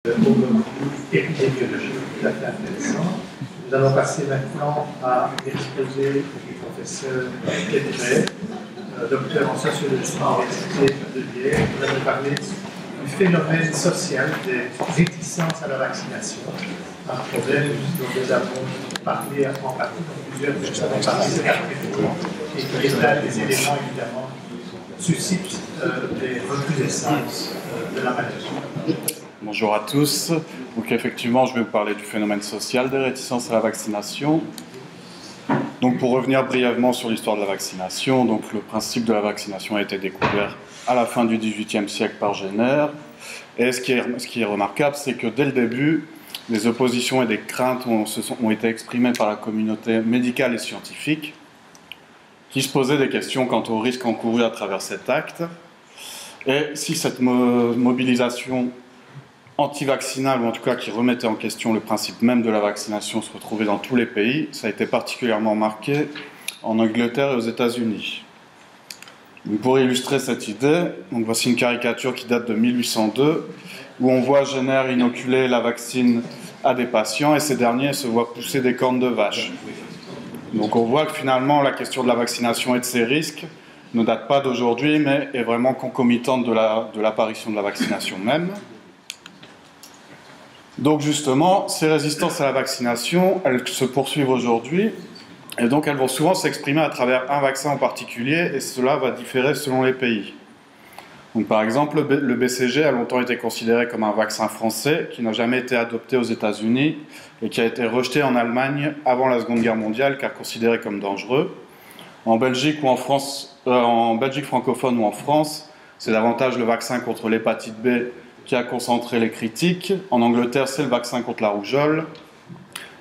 Overview épidémiologique tout à fait intéressant. Nous allons passer maintenant à l'exposé du professeur Kedret, docteur en sociologie à l'Université de Liège. Nous allons parler du phénomène social des réticences à la vaccination, un problème dont nous avons parlé en partie dans plusieurs que nous avons parlé cet après-midi et qui est là des éléments évidemment qui suscitent des recrudescences de la maladie. Bonjour à tous. Donc effectivement, je vais vous parler du phénomène social des réticences à la vaccination. Donc pour revenir brièvement sur l'histoire de la vaccination, donc le principe de la vaccination a été découvert à la fin du XVIIIe siècle par Jenner. Et ce qui est remarquable, c'est que dès le début, les oppositions et des craintes ont été exprimées par la communauté médicale et scientifique, qui se posaient des questions quant aux risques encourus à travers cet acte. Et si cette mobilisation anti-vaccinale, ou en tout cas qui remettait en question le principe même de la vaccination, se retrouvait dans tous les pays, ça a été particulièrement marqué en Angleterre et aux États-Unis. Pour illustrer cette idée, donc voici une caricature qui date de 1802, où on voit Jenner inoculer la vaccine à des patients et ces derniers se voient pousser des cornes de vache. Donc on voit que finalement la question de la vaccination et de ses risques ne date pas d'aujourd'hui, mais est vraiment concomitante de l'apparition de la vaccination même. Donc justement, ces résistances à la vaccination, elles se poursuivent aujourd'hui, et donc elles vont souvent s'exprimer à travers un vaccin en particulier, et cela va différer selon les pays. Donc par exemple, le BCG a longtemps été considéré comme un vaccin français, qui n'a jamais été adopté aux États-Unis, et qui a été rejeté en Allemagne avant la Seconde Guerre mondiale, car considéré comme dangereux. En Belgique ou en France, en Belgique francophone ou en France, c'est davantage le vaccin contre l'hépatite B qui a concentré les critiques. En Angleterre, c'est le vaccin contre la rougeole.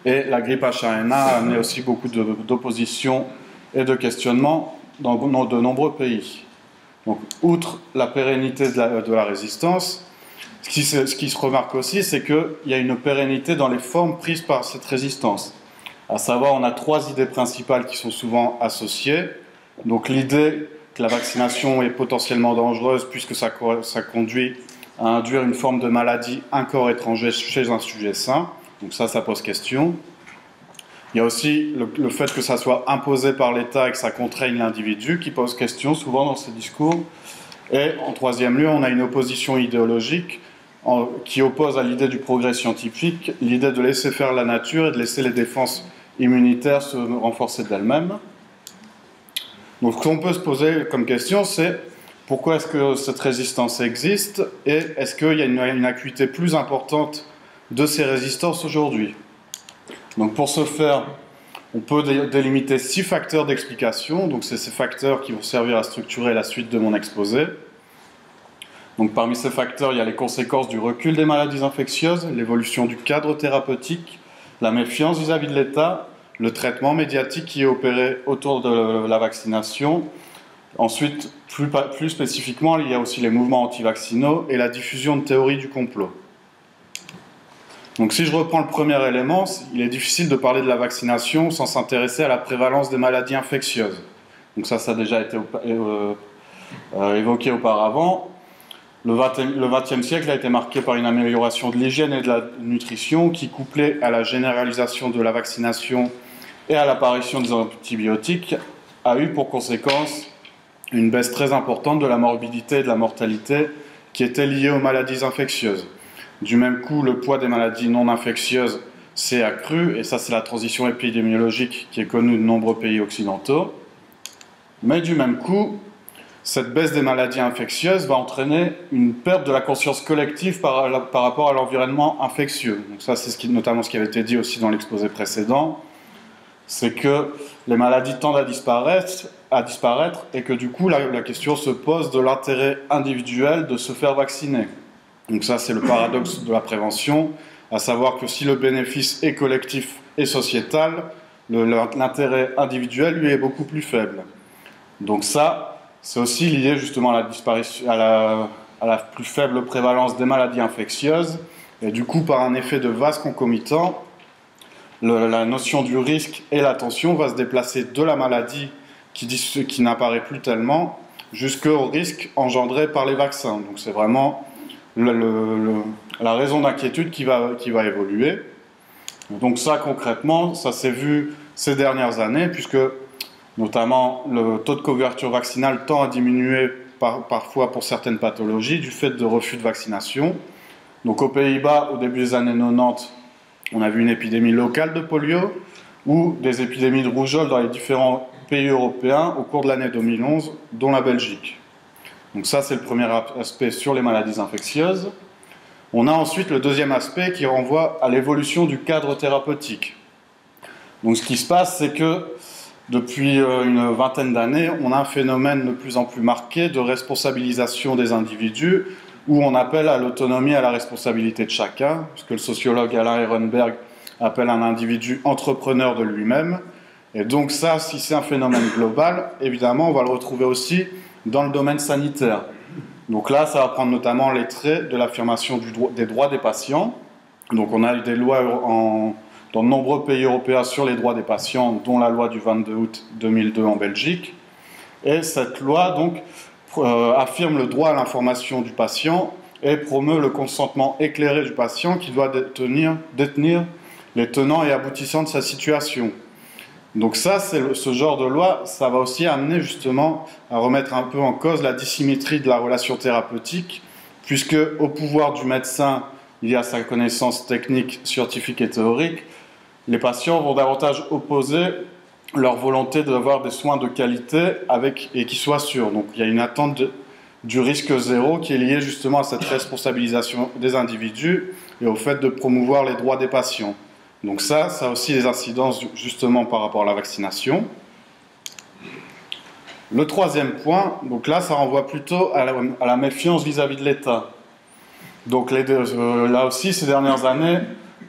Et la grippe H1N1 a amené aussi beaucoup d'opposition et de questionnements dans de nombreux pays. Donc, outre la pérennité de la résistance, ce qui se remarque aussi, c'est qu'il y a une pérennité dans les formes prises par cette résistance. À savoir, on a trois idées principales qui sont souvent associées. Donc, l'idée que la vaccination est potentiellement dangereuse puisque ça conduit à induire une forme de maladie, un corps étranger chez un sujet sain. Donc ça pose question. Il y a aussi le fait que ça soit imposé par l'État et que ça contraigne l'individu qui pose question souvent dans ces discours. Et en troisième lieu, on a une opposition idéologique qui oppose à l'idée du progrès scientifique, l'idée de laisser faire la nature et de laisser les défenses immunitaires se renforcer d'elles-mêmes. Donc ce qu'on peut se poser comme question, c'est pourquoi est-ce que cette résistance existe et est-ce qu'il y a une acuité plus importante de ces résistances aujourd'hui? Donc pour ce faire, on peut délimiter 6 facteurs d'explication. Donc c'est ces facteurs qui vont servir à structurer la suite de mon exposé. Donc parmi ces facteurs, il y a les conséquences du recul des maladies infectieuses, l'évolution du cadre thérapeutique, la méfiance vis-à-vis de l'État, le traitement médiatique qui est opéré autour de la vaccination. Ensuite, plus spécifiquement, il y a aussi les mouvements anti-vaccinaux et la diffusion de théories du complot. Donc si je reprends le premier élément, il est difficile de parler de la vaccination sans s'intéresser à la prévalence des maladies infectieuses. Donc ça a déjà été évoqué auparavant. Le XXe siècle a été marqué par une amélioration de l'hygiène et de la nutrition qui, couplée à la généralisation de la vaccination et à l'apparition des antibiotiques, a eu pour conséquence une baisse très importante de la morbidité et de la mortalité qui était liée aux maladies infectieuses. Du même coup, le poids des maladies non infectieuses s'est accru, et ça c'est la transition épidémiologique qui est connue de nombreux pays occidentaux. Mais du même coup, cette baisse des maladies infectieuses va entraîner une perte de la conscience collective par rapport à l'environnement infectieux. Donc ça c'est notamment ce qui avait été dit aussi dans l'exposé précédent, c'est que les maladies tendent à disparaître et que du coup la question se pose de l'intérêt individuel de se faire vacciner. Donc ça c'est le paradoxe de la prévention, à savoir que si le bénéfice est collectif et sociétal, l'intérêt individuel lui est beaucoup plus faible. Donc ça c'est aussi lié justement à la plus faible prévalence des maladies infectieuses et du coup par un effet de vase concomitant, la notion du risque et l'attention va se déplacer de la maladie qui n'apparaît plus tellement jusqu'au risque engendré par les vaccins. Donc c'est vraiment la raison d'inquiétude qui va évoluer. Donc ça, concrètement, ça s'est vu ces dernières années, puisque notamment le taux de couverture vaccinale tend à diminuer parfois pour certaines pathologies du fait de refus de vaccination. Donc aux Pays-Bas, au début des années 90, on a vu une épidémie locale de polio ou des épidémies de rougeole dans les différents pays européens au cours de l'année 2011, dont la Belgique. Donc ça, c'est le premier aspect sur les maladies infectieuses. On a ensuite le deuxième aspect qui renvoie à l'évolution du cadre thérapeutique. Donc ce qui se passe, c'est que depuis une vingtaine d'années, on a un phénomène de plus en plus marqué de responsabilisation des individus, où on appelle à l'autonomie et à la responsabilité de chacun, ce que le sociologue Alain Ehrenberg appelle un individu entrepreneur de lui-même. Et donc ça, si c'est un phénomène global, évidemment, on va le retrouver aussi dans le domaine sanitaire. Donc là, ça va prendre notamment les traits de l'affirmation des droits des patients. Donc on a eu des lois dans de nombreux pays européens sur les droits des patients, dont la loi du 22 août 2002 en Belgique. Et cette loi, donc, affirme le droit à l'information du patient et promeut le consentement éclairé du patient qui doit détenir les tenants et aboutissants de sa situation. Donc ça, ce genre de loi, ça va aussi amener justement à remettre un peu en cause la dissymétrie de la relation thérapeutique, puisque au pouvoir du médecin, il y a sa connaissance technique, scientifique et théorique. Les patients vont davantage opposer leur volonté d'avoir des soins de qualité et qui soient sûrs. Donc il y a une attente du risque zéro qui est liée justement à cette responsabilisation des individus et au fait de promouvoir les droits des patients. Donc ça a aussi des incidences justement par rapport à la vaccination. Le troisième point, donc là ça renvoie plutôt à la méfiance vis-à-vis de l'État. Donc là aussi, ces dernières années,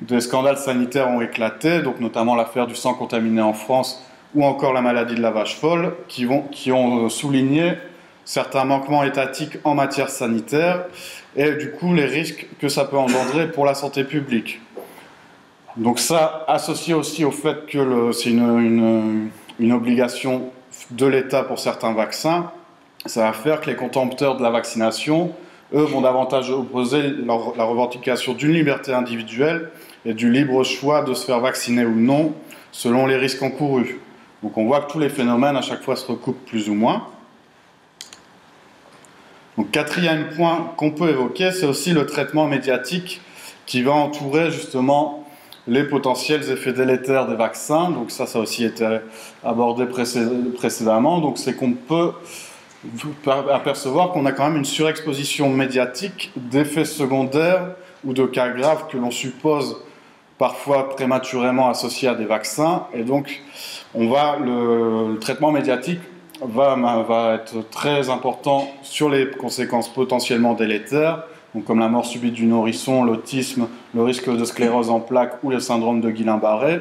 des scandales sanitaires ont éclaté, donc notamment l'affaire du sang contaminé en France ou encore la maladie de la vache folle, qui ont souligné certains manquements étatiques en matière sanitaire et du coup les risques que ça peut engendrer pour la santé publique. Donc ça, associé aussi au fait que c'est une obligation de l'État pour certains vaccins, ça va faire que les contempteurs de la vaccination, eux, vont davantage opposer la revendication d'une liberté individuelle et du libre choix de se faire vacciner ou non, selon les risques encourus. Donc on voit que tous les phénomènes à chaque fois se recoupent plus ou moins. Donc quatrième point qu'on peut évoquer, c'est aussi le traitement médiatique qui va entourer justement les potentiels effets délétères des vaccins. Donc ça a aussi été abordé précédemment. Donc c'est qu'on peut apercevoir qu'on a quand même une surexposition médiatique d'effets secondaires ou de cas graves que l'on suppose parfois prématurément associés à des vaccins. Et donc le traitement médiatique va être très important sur les conséquences potentiellement délétères, donc comme la mort subite du nourrisson, l'autisme, le risque de sclérose en plaques ou le syndrome de Guillain-Barré.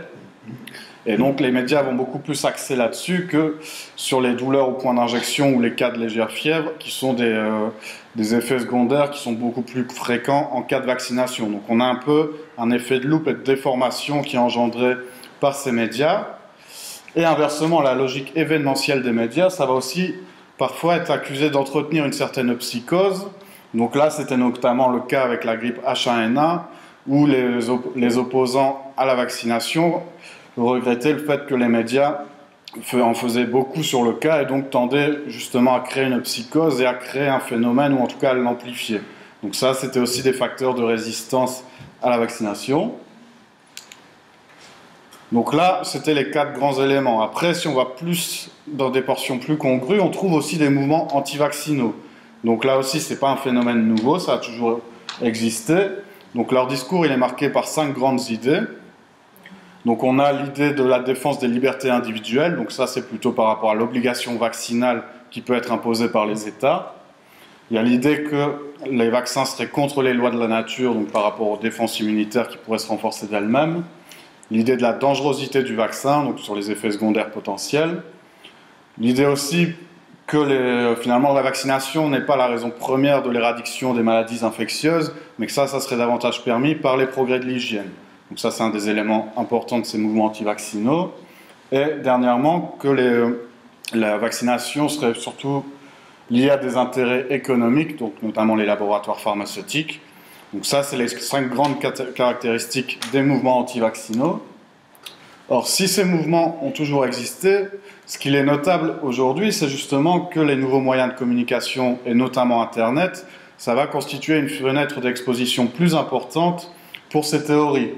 Et donc les médias vont beaucoup plus axer là-dessus que sur les douleurs au point d'injection ou les cas de légère fièvre, qui sont des effets secondaires qui sont beaucoup plus fréquents en cas de vaccination. Donc on a un peu un effet de loupe et de déformation qui est engendré par ces médias. Et inversement, la logique événementielle des médias, ça va aussi parfois être accusé d'entretenir une certaine psychose. Donc là, c'était notamment le cas avec la grippe H1N1, où les opposants à la vaccination regrettaient le fait que les médias en faisaient beaucoup sur le cas et donc tendaient justement à créer une psychose et à créer un phénomène, ou en tout cas à l'amplifier. Donc ça, c'était aussi des facteurs de résistance à la vaccination. Donc là, c'était les 4 grands éléments. Après, si on va plus dans des portions plus congrues, on trouve aussi des mouvements anti-vaccinaux. Donc là aussi, ce n'est pas un phénomène nouveau, ça a toujours existé. Donc leur discours, il est marqué par 5 grandes idées. Donc on a l'idée de la défense des libertés individuelles. Donc ça, c'est plutôt par rapport à l'obligation vaccinale qui peut être imposée par les États. Il y a l'idée que les vaccins seraient contre les lois de la nature, donc par rapport aux défenses immunitaires qui pourraient se renforcer d'elles-mêmes. L'idée de la dangerosité du vaccin, donc sur les effets secondaires potentiels. L'idée aussi que finalement la vaccination n'est pas la raison première de l'éradication des maladies infectieuses, mais que ça serait davantage permis par les progrès de l'hygiène. Donc ça, c'est un des éléments importants de ces mouvements anti-vaccinaux. Et dernièrement, que la vaccination serait surtout liée à des intérêts économiques, donc notamment les laboratoires pharmaceutiques, Donc ça, c'est les 5 grandes caractéristiques des mouvements anti-vaccinaux. Or, si ces mouvements ont toujours existé, ce qu'il est notable aujourd'hui, c'est justement que les nouveaux moyens de communication, et notamment Internet, ça va constituer une fenêtre d'exposition plus importante pour ces théories.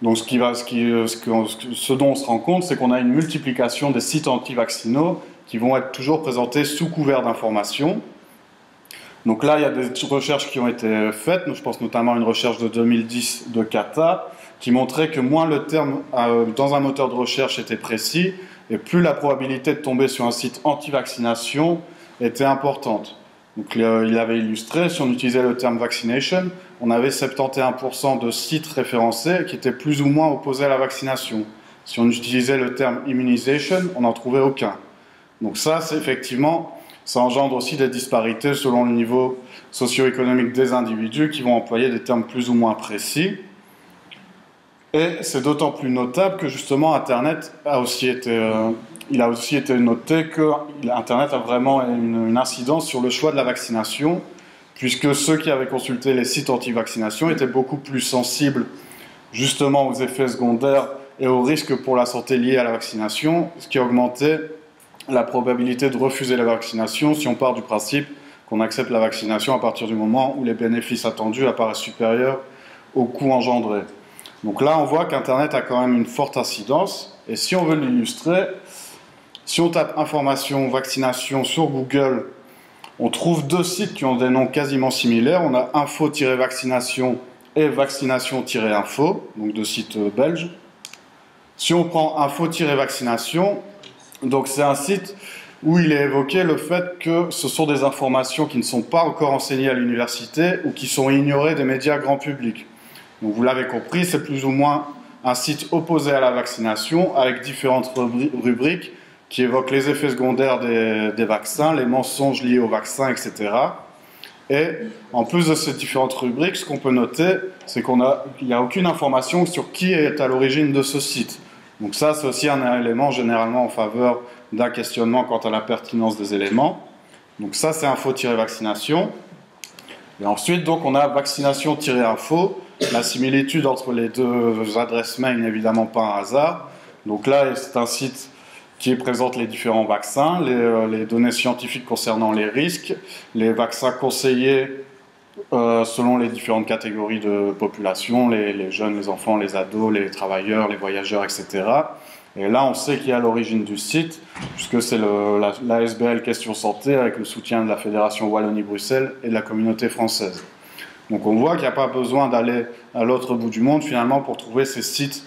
Donc ce dont on se rend compte, c'est qu'on a une multiplication des sites anti-vaccinaux qui vont être toujours présentés sous couvert d'informations. Donc là, il y a des recherches qui ont été faites, je pense notamment à une recherche de 2010 de Kata, qui montrait que moins le terme dans un moteur de recherche était précis, et plus la probabilité de tomber sur un site anti-vaccination était importante. Donc il avait illustré, si on utilisait le terme vaccination, on avait 71% de sites référencés qui étaient plus ou moins opposés à la vaccination. Si on utilisait le terme immunization, on n'en trouvait aucun. Donc ça, c'est effectivement, ça engendre aussi des disparités selon le niveau socio-économique des individus qui vont employer des termes plus ou moins précis. Et c'est d'autant plus notable que justement Internet a aussi été noté que Internet a vraiment une incidence sur le choix de la vaccination, puisque ceux qui avaient consulté les sites anti-vaccination étaient beaucoup plus sensibles justement aux effets secondaires et aux risques pour la santé liés à la vaccination, ce qui augmentait la probabilité de refuser la vaccination si on part du principe qu'on accepte la vaccination à partir du moment où les bénéfices attendus apparaissent supérieurs aux coûts engendrés. Donc là, on voit qu'Internet a quand même une forte incidence, et si on veut l'illustrer, si on tape information vaccination sur Google, on trouve 2 sites qui ont des noms quasiment similaires. On a info-vaccination et vaccination-info, donc 2 sites belges. Si on prend info-vaccination, donc c'est un site où il est évoqué le fait que ce sont des informations qui ne sont pas encore enseignées à l'université ou qui sont ignorées des médias grand public. Donc vous l'avez compris, c'est plus ou moins un site opposé à la vaccination avec différentes rubriques qui évoquent les effets secondaires des vaccins, les mensonges liés aux vaccins, etc. Et en plus de ces différentes rubriques, ce qu'on peut noter, c'est qu'il n'y a aucune information sur qui est à l'origine de ce site. Donc ça, c'est aussi un élément généralement en faveur d'un questionnement quant à la pertinence des éléments. Donc ça, c'est info-vaccination. Et ensuite, donc, on a vaccination-info. La similitude entre les 2 adresses mail n'est évidemment pas un hasard. Donc là, c'est un site qui présente les différents vaccins, les données scientifiques concernant les risques, les vaccins conseillés selon les différentes catégories de population, les jeunes, les enfants, les ados, les travailleurs, les voyageurs, etc. Et là, on sait qui est à l'origine du site, puisque c'est l'ASBL Question Santé avec le soutien de la Fédération Wallonie-Bruxelles et de la communauté française. Donc on voit qu'il n'y a pas besoin d'aller à l'autre bout du monde finalement pour trouver ces sites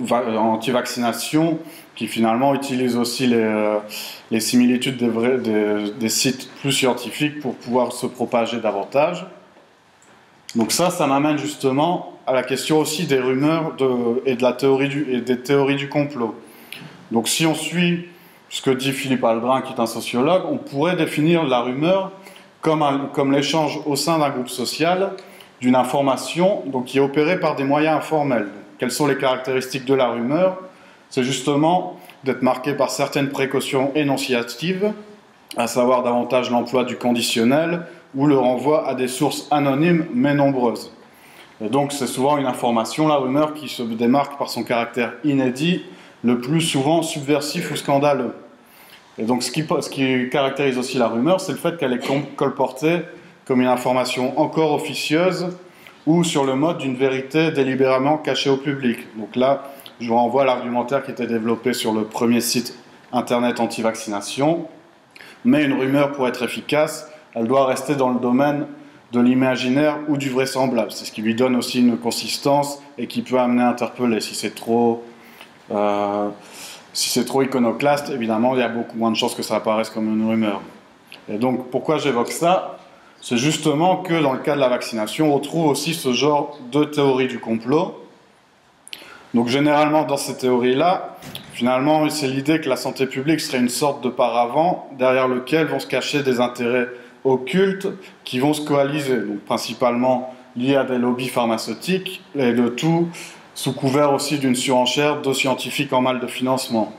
anti-vaccination qui finalement utilisent aussi les similitudes des sites plus scientifiques pour pouvoir se propager davantage. Donc ça m'amène justement à la question aussi des rumeurs et des théories du complot. Donc si on suit ce que dit Philippe Aldrin, qui est un sociologue, on pourrait définir la rumeur comme l'échange au sein d'un groupe social d'une information donc, qui est opérée par des moyens informels. Quelles sont les caractéristiques de la rumeur? C'est justement d'être marqué par certaines précautions énonciatives, à savoir davantage l'emploi du conditionnel ou le renvoi à des sources anonymes mais nombreuses. Et donc c'est souvent une information, la rumeur, qui se démarque par son caractère inédit, le plus souvent subversif ou scandaleux. Et donc ce qui caractérise aussi la rumeur, c'est le fait qu'elle est colportée comme une information encore officieuse ou sur le mode d'une vérité délibérément cachée au public. Donc là, je vous renvoie à l'argumentaire qui était développé sur le premier site internet anti-vaccination. Mais une rumeur, pour être efficace, elle doit rester dans le domaine de l'imaginaire ou du vraisemblable. C'est ce qui lui donne aussi une consistance et qui peut amener à interpeller. Si c'est trop iconoclaste, évidemment, il y a beaucoup moins de chances que ça apparaisse comme une rumeur. Et donc, pourquoi j'évoque ça? C'est justement que dans le cas de la vaccination, on retrouve aussi ce genre de théorie du complot. Donc généralement, dans ces théories-là, finalement, c'est l'idée que la santé publique serait une sorte de paravent derrière lequel vont se cacher des intérêts occultes qui vont se coaliser, donc principalement liés à des lobbies pharmaceutiques, et le tout sous couvert aussi d'une surenchère de scientifiques en mal de financement.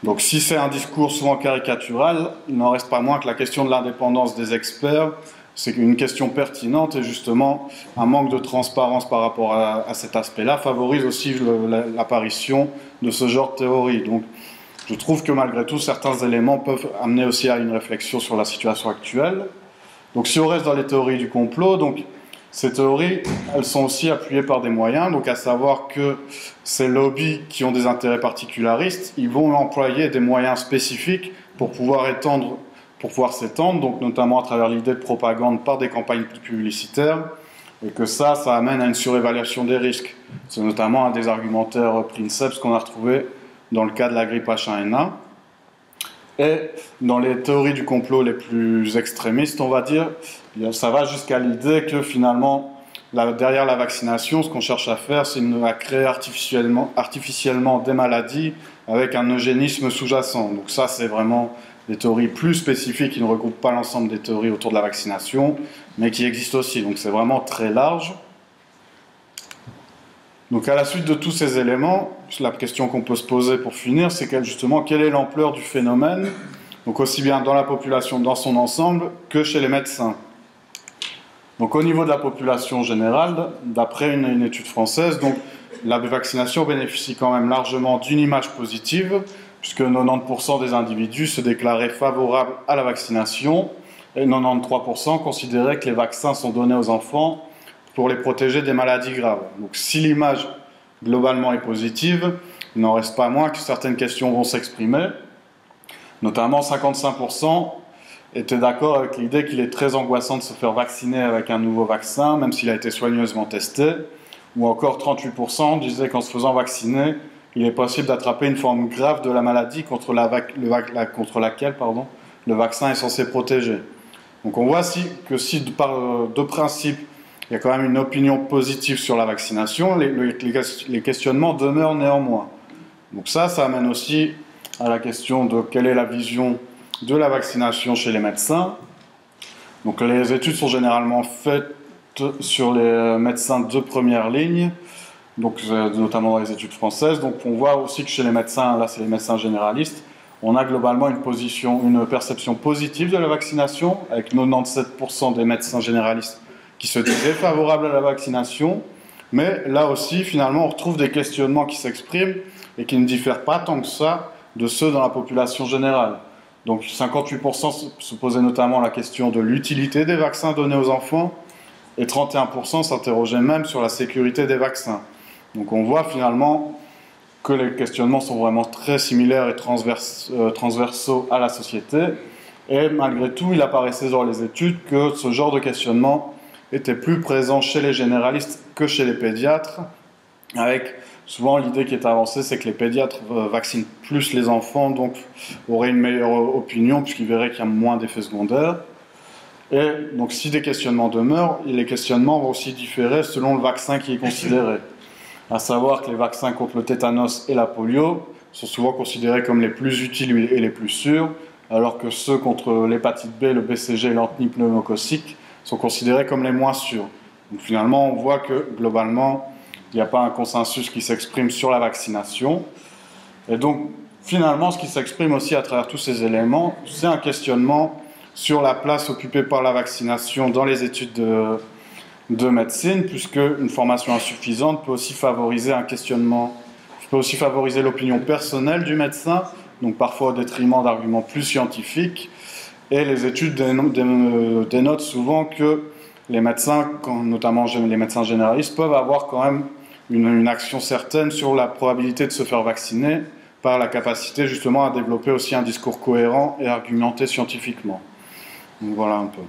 Donc si c'est un discours souvent caricatural, il n'en reste pas moins que la question de l'indépendance des experts c'est une question pertinente et justement un manque de transparence par rapport à cet aspect-là favorise aussi l'apparition de ce genre de théorie. Donc je trouve que malgré tout, certains éléments peuvent amener aussi à une réflexion sur la situation actuelle. Donc si on reste dans les théories du complot, donc ces théories, elles sont aussi appuyées par des moyens, donc à savoir que ces lobbies qui ont des intérêts particularistes, ils vont employer des moyens spécifiques pour pouvoir s'étendre, donc notamment à travers l'idée de propagande par des campagnes publicitaires, et que ça amène à une surévaluation des risques. C'est notamment un des argumentaires Princeps qu'on a retrouvé dans le cas de la grippe H1N1. Et dans les théories du complot les plus extrémistes, on va dire, ça va jusqu'à l'idée que finalement, derrière la vaccination, ce qu'on cherche à faire, c'est à créer artificiellement des maladies avec un eugénisme sous-jacent. Donc ça, c'est vraiment des théories plus spécifiques qui ne regroupent pas l'ensemble des théories autour de la vaccination, mais qui existent aussi. Donc c'est vraiment très large. Donc à la suite de tous ces éléments, la question qu'on peut se poser pour finir, c'est justement quelle est l'ampleur du phénomène, donc aussi bien dans la population dans son ensemble que chez les médecins. Donc au niveau de la population générale, d'après une étude française, donc la vaccination bénéficie quand même largement d'une image positive, puisque 90% des individus se déclaraient favorables à la vaccination et 93% considéraient que les vaccins sont donnés aux enfants pour les protéger des maladies graves. Donc si l'image globalement est positive, il n'en reste pas moins que certaines questions vont s'exprimer. Notamment 55% étaient d'accord avec l'idée qu'il est très angoissant de se faire vacciner avec un nouveau vaccin, même s'il a été soigneusement testé. Ou encore 38% disaient qu'en se faisant vacciner, il est possible d'attraper une forme grave de la maladie contre laquelle le vaccin est censé protéger. Donc on voit que si de principe, il y a quand même une opinion positive sur la vaccination, les questionnements demeurent néanmoins. Donc ça amène aussi à la question de quelle est la vision de la vaccination chez les médecins. Donc les études sont généralement faites sur les médecins de première ligne, donc notamment dans les études françaises. Donc on voit aussi que chez les médecins, là c'est les médecins généralistes, on a globalement une perception positive de la vaccination, avec 97% des médecins généralistes qui se disaient favorables à la vaccination. Mais là aussi, finalement, on retrouve des questionnements qui s'expriment et qui ne diffèrent pas tant que ça de ceux dans la population générale. Donc 58% se posaient notamment la question de l'utilité des vaccins donnés aux enfants et 31% s'interrogeaient même sur la sécurité des vaccins. Donc on voit finalement que les questionnements sont vraiment très similaires et transversaux à la société. Et malgré tout, il apparaissait dans les études que ce genre de questionnement était plus présent chez les généralistes que chez les pédiatres, avec souvent l'idée qui est avancée, c'est que les pédiatres vaccinent plus les enfants, donc auraient une meilleure opinion, puisqu'ils verraient qu'il y a moins d'effets secondaires. Et donc si des questionnements demeurent, les questionnements vont aussi différer selon le vaccin qui est considéré. À savoir que les vaccins contre le tétanos et la polio sont souvent considérés comme les plus utiles et les plus sûrs, alors que ceux contre l'hépatite B, le BCG et l'antipneumococcique sont considérés comme les moins sûrs. Donc finalement, on voit que globalement, il n'y a pas un consensus qui s'exprime sur la vaccination. Et donc finalement, ce qui s'exprime aussi à travers tous ces éléments, c'est un questionnement sur la place occupée par la vaccination dans les études de médecine, puisque une formation insuffisante peut aussi favoriser un questionnement, peut aussi favoriser l'opinion personnelle du médecin, donc parfois au détriment d'arguments plus scientifiques. Et les études dénotent souvent que les médecins, notamment les médecins généralistes, peuvent avoir quand même une action certaine sur la probabilité de se faire vacciner par la capacité justement à développer aussi un discours cohérent et argumenté scientifiquement. Donc voilà un peu.